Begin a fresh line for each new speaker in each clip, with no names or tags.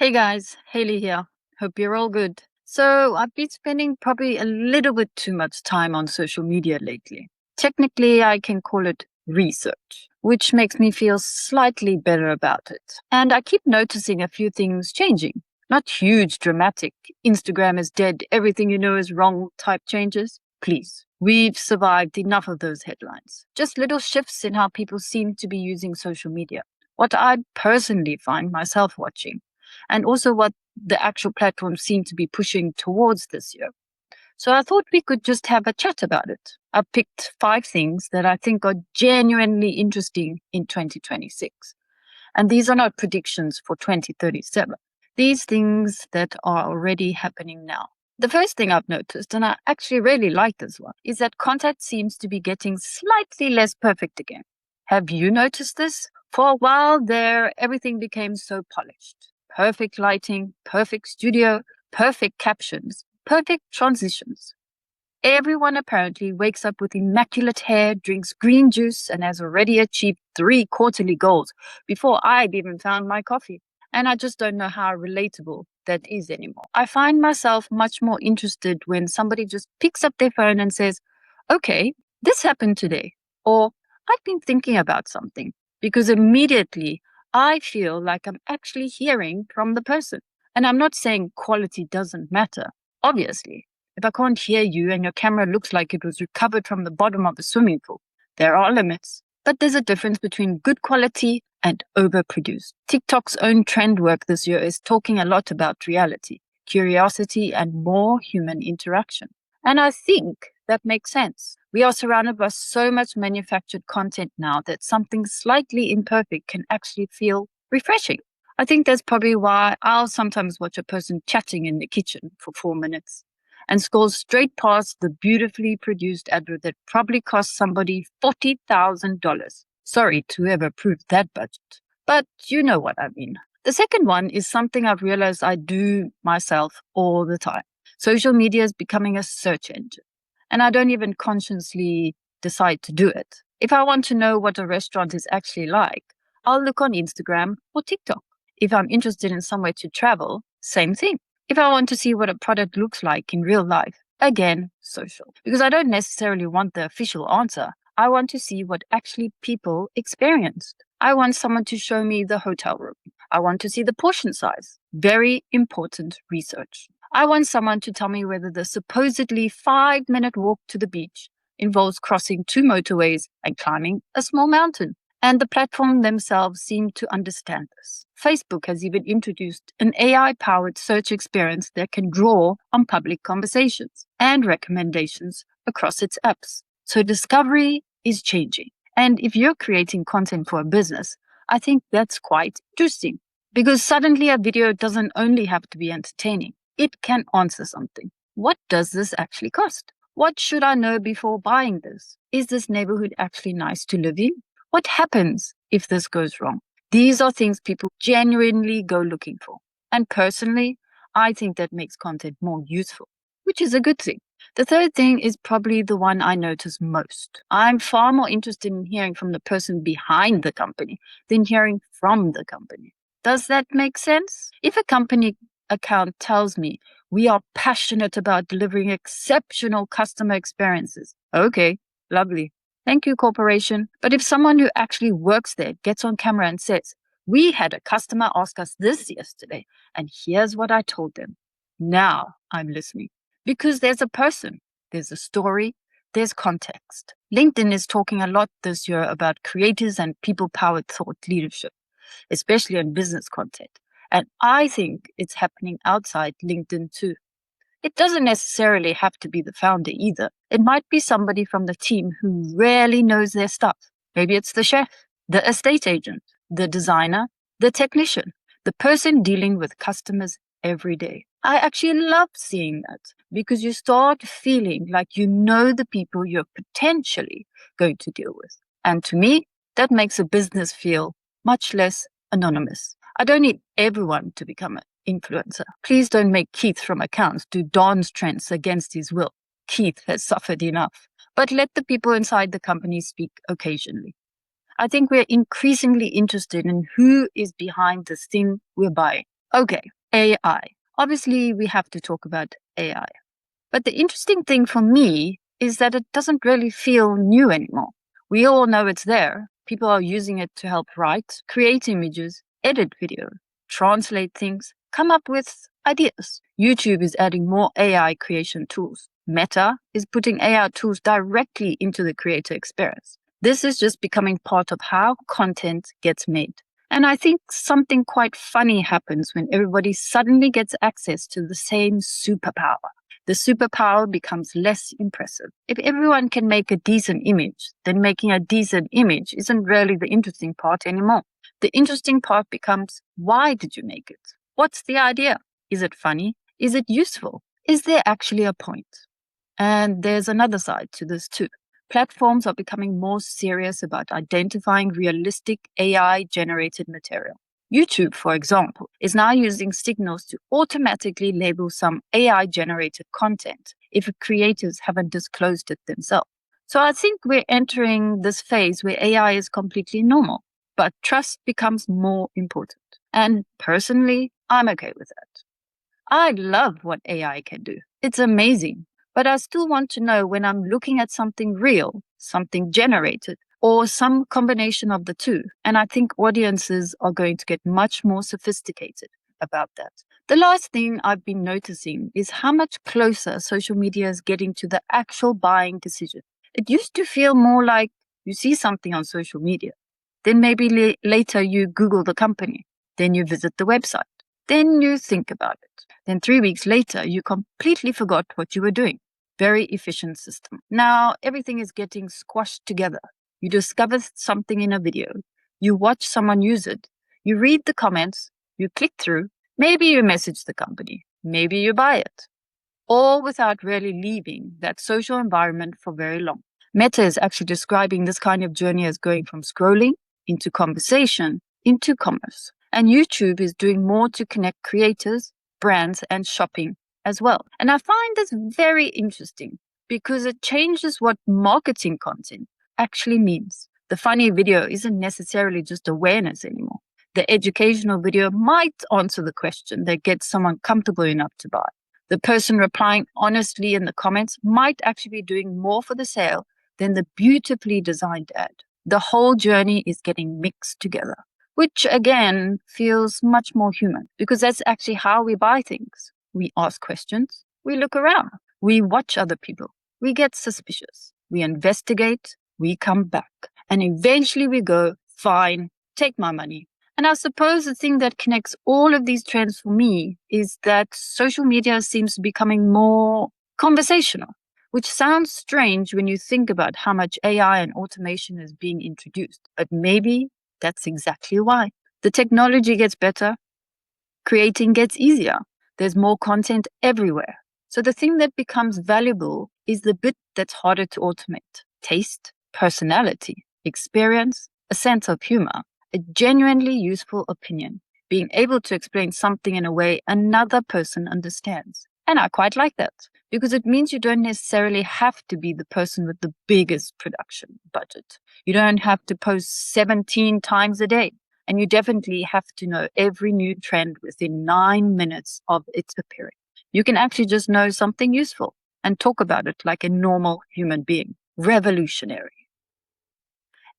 Hey guys, Haley here. Hope you're all good. So, I've been spending probably a little bit too much time on social media lately. Technically, I can call it research, which makes me feel slightly better about it. And I keep noticing a few things changing. Not huge, dramatic, Instagram is dead, everything you know is wrong type changes. Please, we've survived enough of those headlines. Just little shifts in how people seem to be using social media. What I personally find myself watching and also what the actual platforms seem to be pushing towards this year. So I thought we could just have a chat about it. I picked 5 things that I think are genuinely interesting in 2026. And these are not predictions for 2037. These things that are already happening now. The first thing I've noticed, and I actually really like this one, is that content seems to be getting slightly less perfect again. Have you noticed this? For a while there, everything became so polished. Perfect lighting, perfect studio, perfect captions, perfect transitions. Everyone apparently wakes up with immaculate hair, drinks green juice, and has already achieved 3 quarterly goals before I've even found my coffee. And I just don't know how relatable that is anymore. I find myself much more interested when somebody just picks up their phone and says, okay, this happened today. Or I've been thinking about something. Because immediately I feel like I'm actually hearing from the person. And I'm not saying quality doesn't matter. Obviously, if I can't hear you and your camera looks like it was recovered from the bottom of a swimming pool, there are limits. But there's a difference between good quality and overproduced. TikTok's own trend work this year is talking a lot about reality, curiosity, and more human interaction. And I think that makes sense. We are surrounded by so much manufactured content now that something slightly imperfect can actually feel refreshing. I think that's probably why I'll sometimes watch a person chatting in the kitchen for 4 minutes and scroll straight past the beautifully produced advert that probably cost somebody $40,000. Sorry to whoever approved that budget, but you know what I mean. The second one is something I've realized I do myself all the time. Social media is becoming a search engine, and I don't even consciously decide to do it. If I want to know what a restaurant is actually like, I'll look on Instagram or TikTok. If I'm interested in somewhere to travel, same thing. If I want to see what a product looks like in real life, again, social. Because I don't necessarily want the official answer. I want to see what actually people experienced. I want someone to show me the hotel room. I want to see the portion size. Very important research. I want someone to tell me whether the supposedly 5-minute walk to the beach involves crossing 2 motorways and climbing a small mountain. And the platform themselves seem to understand this. Facebook has even introduced an AI-powered search experience that can draw on public conversations and recommendations across its apps. So discovery is changing. And if you're creating content for a business, I think that's quite interesting because suddenly a video doesn't only have to be entertaining. It can answer something. What does this actually cost? What should I know before buying this? Is this neighborhood actually nice to live in? What happens if this goes wrong? These are things people genuinely go looking for. And personally, I think that makes content more useful, which is a good thing. The third thing is probably the one I notice most. I'm far more interested in hearing from the person behind the company than hearing from the company. Does that make sense? If a company account tells me we are passionate about delivering exceptional customer experiences, okay, lovely. Thank you, corporation. But if someone who actually works there gets on camera and says, we had a customer ask us this yesterday, and here's what I told them. Now I'm listening. Because there's a person, there's a story, there's context. LinkedIn is talking a lot this year about creators and people-powered thought leadership, especially on business content. And I think it's happening outside LinkedIn too. It doesn't necessarily have to be the founder either. It might be somebody from the team who really knows their stuff. Maybe it's the chef, the estate agent, the designer, the technician, the person dealing with customers every day. I actually love seeing that because you start feeling like you know the people you're potentially going to deal with. And to me, that makes a business feel much less anonymous. I don't need everyone to become an influencer. Please don't make Keith from accounts do dance trends against his will. Keith has suffered enough. But let the people inside the company speak occasionally. I think we're increasingly interested in who is behind this thing we're buying. Okay, AI. Obviously, we have to talk about AI. But the interesting thing for me is that it doesn't really feel new anymore. We all know it's there. People are using it to help write, create images, edit video, translate things, come up with ideas. YouTube is adding more AI creation tools. Meta is putting AI tools directly into the creator experience. This is just becoming part of how content gets made. And I think something quite funny happens when everybody suddenly gets access to the same superpower. The superpower becomes less impressive. If everyone can make a decent image, then making a decent image isn't really the interesting part anymore. The interesting part becomes, why did you make it? What's the idea? Is it funny? Is it useful? Is there actually a point? And there's another side to this too. Platforms are becoming more serious about identifying realistic AI-generated material. YouTube, for example, is now using signals to automatically label some AI-generated content if creators haven't disclosed it themselves. So I think we're entering this phase where AI is completely normal, but trust becomes more important. And personally, I'm okay with that. I love what AI can do. It's amazing. But I still want to know when I'm looking at something real, something generated, or some combination of the two. And I think audiences are going to get much more sophisticated about that. The last thing I've been noticing is how much closer social media is getting to the actual buying decision. It used to feel more like you see something on social media, then maybe later you Google the company, then you visit the website, then you think about it. Then 3 weeks later, you completely forgot what you were doing. Very efficient system. Now everything is getting squashed together. You discover something in a video, you watch someone use it, you read the comments, you click through, maybe you message the company, maybe you buy it, all without really leaving that social environment for very long. Meta is actually describing this kind of journey as going from scrolling into conversation into commerce. And YouTube is doing more to connect creators, brands, and shopping as well. And I find this very interesting because it changes what marketing content actually means. The funny video isn't necessarily just awareness anymore. The educational video might answer the question that gets someone comfortable enough to buy. The person replying honestly in the comments might actually be doing more for the sale than the beautifully designed ad. The whole journey is getting mixed together, which again feels much more human because that's actually how we buy things. We ask questions, we look around, we watch other people, we get suspicious, we investigate, we come back, and eventually we go, fine, take my money. And I suppose the thing that connects all of these trends for me is that social media seems to be becoming more conversational, which sounds strange when you think about how much AI and automation is being introduced. But maybe that's exactly why. The technology gets better, creating gets easier. There's more content everywhere. So the thing that becomes valuable is the bit that's harder to automate. Taste, personality, experience, a sense of humor, a genuinely useful opinion, being able to explain something in a way another person understands. And I quite like that because it means you don't necessarily have to be the person with the biggest production budget. You don't have to post 17 times a day. And you definitely have to know every new trend within 9 minutes of its appearing. You can actually just know something useful and talk about it like a normal human being. Revolutionary.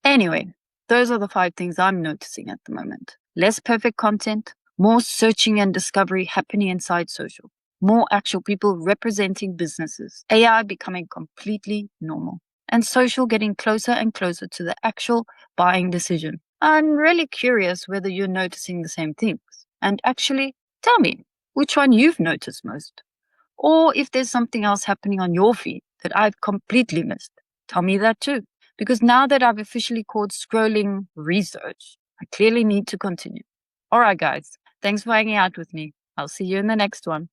Anyway, those are the 5 things I'm noticing at the moment. Less perfect content, more searching and discovery happening inside social, more actual people representing businesses, AI becoming completely normal, and social getting closer and closer to the actual buying decision. I'm really curious whether you're noticing the same things. And actually, tell me which one you've noticed most. Or if there's something else happening on your feed that I've completely missed, tell me that too. Because now that I've officially called scrolling research, I clearly need to continue. All right, guys, thanks for hanging out with me. I'll see you in the next one.